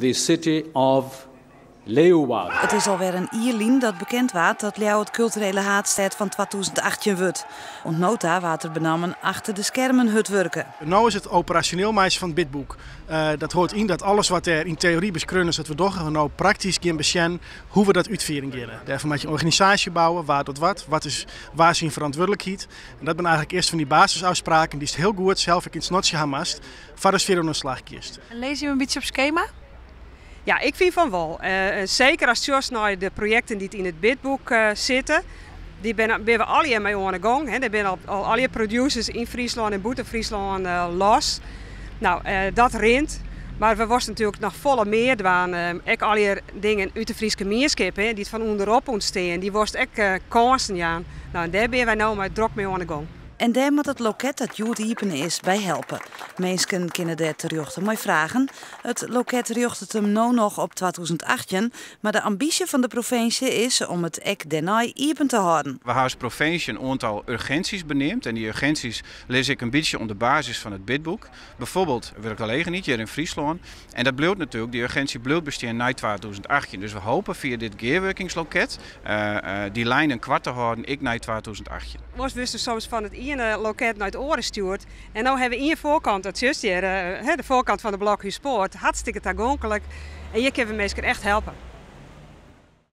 the city of Leeuwarden. Het is alweer een ierlien dat bekend waard dat Leeuwarden het culturele haardstad van 2018 wordt. Want nota waard er benammen achter de schermen het werken. Nu is het operationeel meisje van het bidboek. Dat hoort in dat alles wat er in theorie beschreven is, dat we toch nou praktisch gaan beschermen hoe we dat uitvoeren gaan. Daarvoor moet je een organisatie bouwen, waar tot wat is waar zijn verantwoordelijkheid. En dat zijn eigenlijk eerst van die basisafspraken die is heel goed zelf ik in het snotje hamast, voor weer een slag kiest. Lees je een beetje op schema? Ja, ik vind van wel. Zeker als je naar de projecten die in het bidboek zitten, die ben we al hier mee aan de gang. Er zijn al je producers in Friesland en buiten Friesland los. Nou, dat rint. Maar we was natuurlijk nog volle meer doen. Ik al je dingen uit de Friese meerskip, die het van onderop ontstaan, die was echt kansen. Ja. Nou, daar ben wij nou maar druk mee aan de gang. En daar moet het loket dat Joet Iepen is bij helpen. Mensen kunnen daar terugten mooi vragen. Het loket richt het hem nou nog op 2018, maar de ambitie van de provincie is om het ek daarna iepen te houden. We hebben als provincie een aantal urgenties benoemd en die urgenties lees ik een beetje op de basis van het bidboek. Bijvoorbeeld werkgelegenheid hier in Friesland. En dat blijft natuurlijk, die urgentie blijft bestaan na 2018. Dus we hopen via dit gearworkingsloket die lijn een kwart te houden, ik na 2018. We wisten soms van het ene loket naar het oren stuurt. En nu hebben we in je voorkant, dat juist hier, de voorkant van de Blokhuispoort, hartstikke toegankelijk. En hier kunnen we mensen echt helpen.